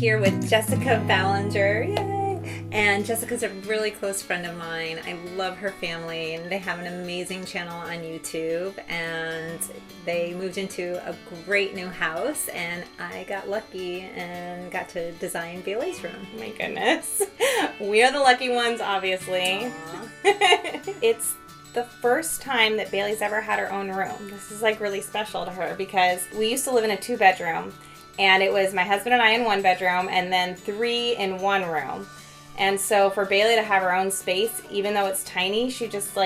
here with Jessica Ballinger. Yay! And Jessica's a really close friend of mine. I love her family, and they have an amazing channel on YouTube, and they moved into a great new house, and I got lucky and got to design Bailey's room. Oh my goodness. We are the lucky ones, obviously. It's the first time that Bailey's ever had her own room. This is like really special to her because we used to live in a 2-bedroom, and it was my husband and I in 1 bedroom and then 3 in 1 room. And so for Bailey to have her own space, even though it's tiny, she just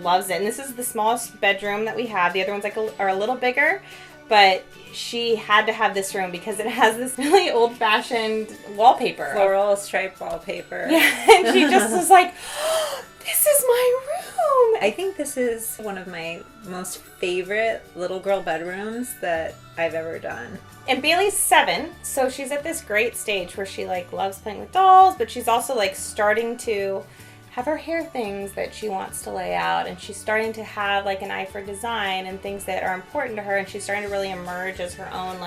loves it. And this is the smallest bedroom that we have. The other ones are a little bigger, but she had to have this room because it has this really old-fashioned wallpaper. Floral striped wallpaper. Yeah, and she just was like, oh, this is my room. I think this is one of my most favorite little girl bedrooms that I've ever done. And Bailey's 7, so she's at this great stage where she loves playing with dolls, but she's also starting to have her hair things that she wants to lay out, and she's starting to have an eye for design and things that are important to her, and she's starting to really emerge as her own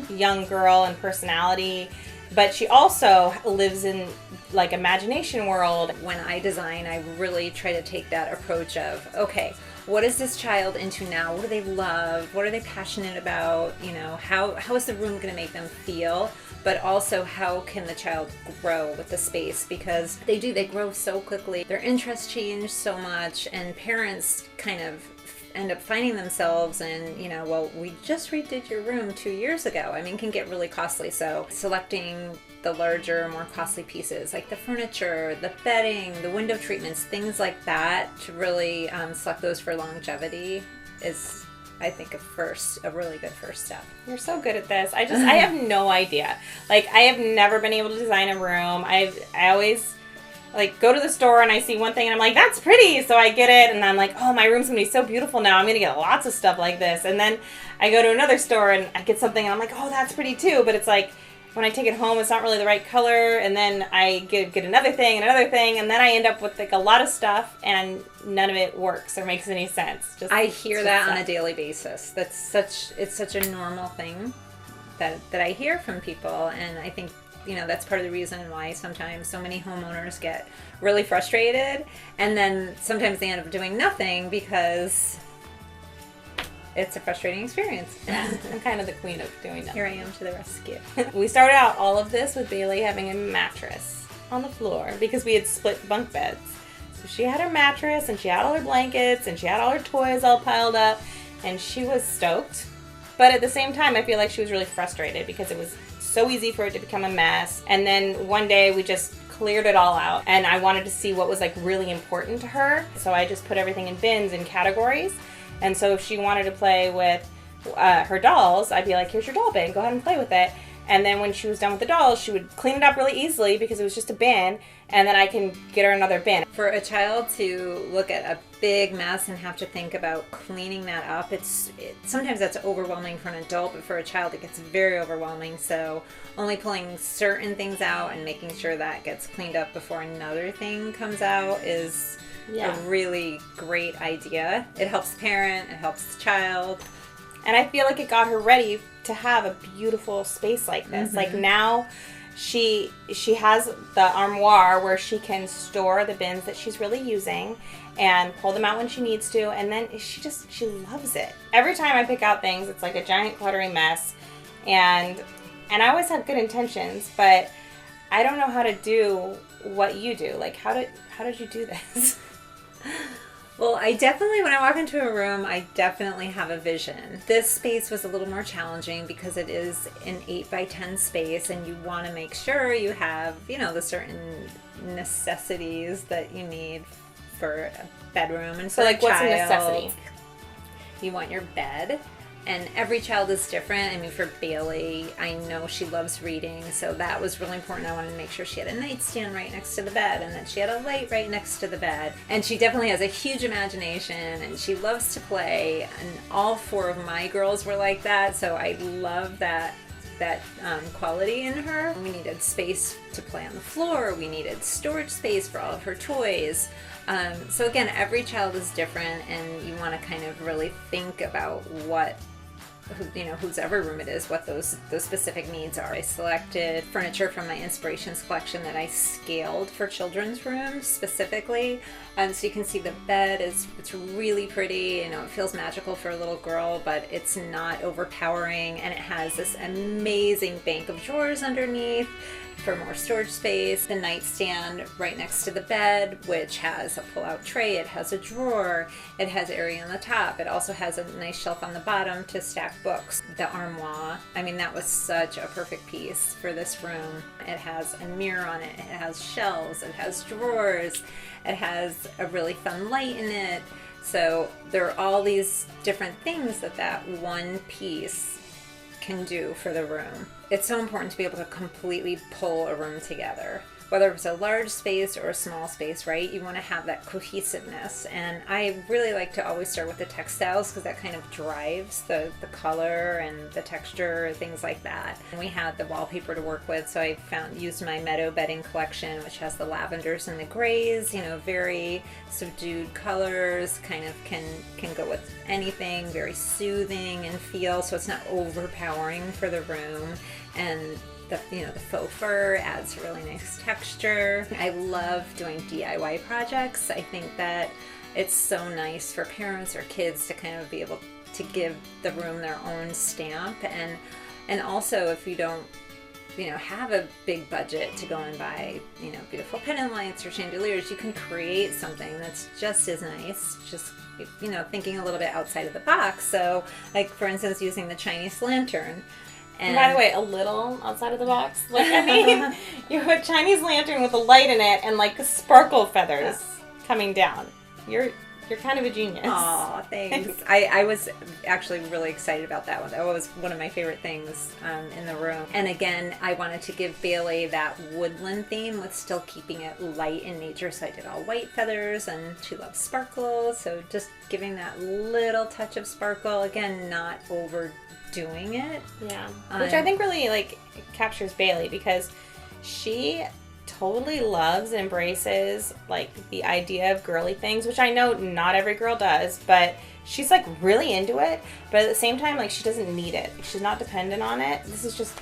young girl and personality. But she also lives in imagination world. When I design, I really try to take that approach of, okay, what is this child into now? What do they love? What are they passionate about? How is the room going to make them feel? But also, how can the child grow with the space? Because they grow so quickly. Their interests change so much, and parents kind of end up finding themselves in, well, we just redid your room 2 years ago. Can get really costly. So selecting the larger, more costly pieces, like the furniture, the bedding, the window treatments, things like that, to really select those for longevity is, I think, a really good first step. You're so good at this. I have no idea. I have never been able to design a room. I always go to the store and I see one thing and I'm like, that's pretty. So I get it and I'm like, oh, my room's going to be so beautiful now. I'm going to get lots of stuff like this. And then I go to another store and I get something and I'm like, oh, that's pretty too. But it's when I take it home, it's not really the right color. And then I get another thing and another thing. And then I end up with a lot of stuff and none of it works or makes any sense. I hear that on a daily basis. It's such a normal thing that I hear from people. And I think, that's part of the reason why sometimes so many homeowners get really frustrated, and then sometimes they end up doing nothing because it's a frustrating experience. Yeah, I'm kind of the queen of doing nothing. Here I am to the rescue. We started out all of this with Bailey having a mattress on the floor because we had split bunk beds. So she had her mattress and she had all her blankets and she had all her toys all piled up, and she was stoked. But at the same time, I feel like she was really frustrated because it was so easy for it to become a mess. And then one day we just cleared it all out, and I wanted to see what was really important to her. So I just put everything in bins and categories. And so if she wanted to play with her dolls, I'd be like, here's your doll bin, go ahead and play with it. And then when she was done with the dolls, she would clean it up really easily because it was just a bin, and then I can get her another bin. For a child to look at a big mess and have to think about cleaning that up, sometimes that's overwhelming for an adult, but for a child it gets very overwhelming. So only pulling certain things out and making sure that gets cleaned up before another thing comes out is a really great idea. It helps the parent, it helps the child. And I feel like it got her ready to have a beautiful space like this. Mm-hmm. Now she has the armoire where she can store the bins that she's really using and pull them out when she needs to, and then she loves it. Every time I pick out things, it's like a giant cluttery mess, and I always have good intentions, but I don't know how to do what you do. How did you do this? Well, when I walk into a room, I definitely have a vision. This space was a little more challenging because it is an 8x10 space, and you want to make sure you have, the certain necessities that you need for a bedroom. And so what's a necessity? You want your bed. And every child is different. For Bailey, I know she loves reading, so that was really important. I wanted to make sure she had a nightstand right next to the bed and that she had a light right next to the bed. And she definitely has a huge imagination, and she loves to play. And all 4 of my girls were like that, so I love that quality in her. We needed space to play on the floor. We needed storage space for all of her toys. So again, every child is different, and you want to kind of really think about what whosever room it is, what those specific needs are. I selected furniture from my Inspirations collection that I scaled for children's rooms specifically. So you can see the bed it's really pretty. It feels magical for a little girl, but it's not overpowering, and it has this amazing bank of drawers underneath for more storage space. The nightstand right next to the bed, which has a pull-out tray. It has a drawer. It has area on the top. It also has a nice shelf on the bottom to stack books. The armoire, that was such a perfect piece for this room. It has a mirror on it. It has shelves. It has drawers. It has a really fun light in it. So there are all these different things that one piece can do for the room. It's so important to be able to completely pull a room together. Whether it's a large space or a small space, right? You want to have that cohesiveness. And I really like to always start with the textiles because that kind of drives the color and the texture, things like that. And we had the wallpaper to work with, so I used my Meadow bedding collection, which has the lavenders and the grays, very subdued colors, kind of can go with anything, very soothing in feel, so it's not overpowering for the room. And the faux fur adds really nice texture. I love doing DIY projects. I think that it's so nice for parents or kids to kind of be able to give the room their own stamp, and also if you don't have a big budget to go and buy beautiful pendant lights or chandeliers, you can create something that's just as nice, just thinking a little bit outside of the box. So like for instance using the Chinese lantern. And by the way, a little outside of the box. You have a Chinese lantern with a light in it and sparkle feathers coming down. You're kind of a genius. Aw, thanks. I was actually really excited about that one. That was one of my favorite things in the room. And again, I wanted to give Bailey that woodland theme with still keeping it light in nature. So I did all white feathers, and she loves sparkle. So just giving that little touch of sparkle. Again, not overdoing it. Yeah. Which I think really captures Bailey, because she totally loves and embraces the idea of girly things, which I know not every girl does, but she's really into it. But at the same time, she doesn't need it. She's not dependent on it. This is just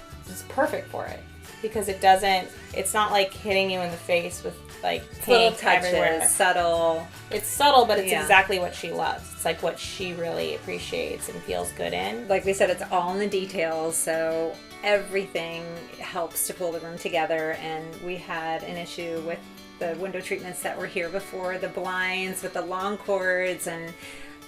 perfect for it, because it's not hitting you in the face with paint little touches, everywhere. subtle. It's subtle, but it's exactly what she loves. It's what she really appreciates and feels good in. Like we said, it's all in the details, so everything helps to pull the room together. And we had an issue with the window treatments that were here before, the blinds with the long cords, and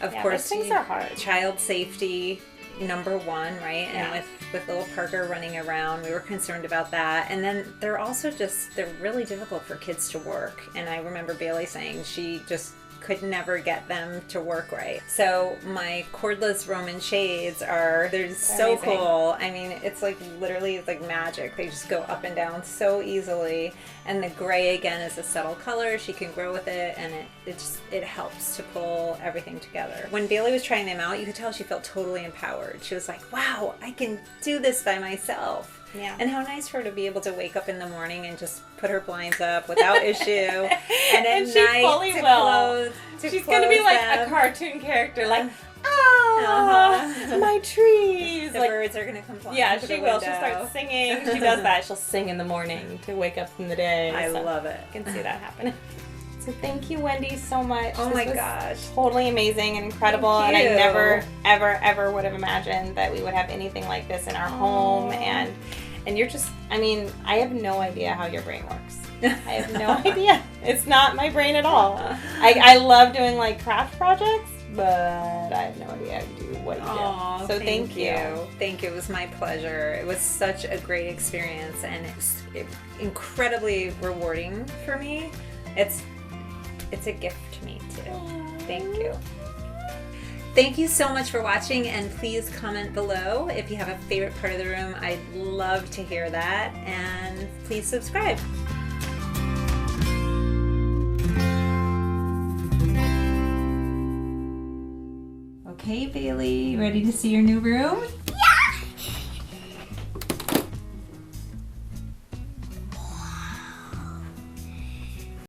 of course things are hard. Child safety number one, right? Yeah. And with little Parker running around, we were concerned about that. And then they're also they're really difficult for kids to work. And I remember Bailey saying she just could never get them to work right. So my cordless Roman shades they're so amazing. cool. It's literally magic. They just go up and down so easily. And the gray again is a subtle color. She can grow with it, and it helps to pull everything together. When Bailey was trying them out, you could tell she felt totally empowered. She was like, wow, I can do this by myself. Yeah. And how nice for her to be able to wake up in the morning and just put her blinds up without issue. And at And she night fully will. She's going to be them. a cartoon character, my trees. The birds are going to come flying. Yeah, into she the will. window. She'll start singing. She does that. She'll sing in the morning to wake up in the day. I love it. I can see that happening. So thank you, Wendy, so much. Oh my gosh. Totally amazing and incredible. Thank And you. I never, ever, ever would have imagined that we would have anything like this in our home. And you're just, I have no idea how your brain works. I have no idea. It's not my brain at all. I love doing craft projects, but I have no idea how to do what you do. So thank you. Thank you. It was my pleasure. It was such a great experience, and it's incredibly rewarding for me. It's a gift to me too. Thank you. Thank you so much for watching, and please comment below if you have a favorite part of the room. I'd love to hear that, and please subscribe. Okay, Bailey, ready to see your new room?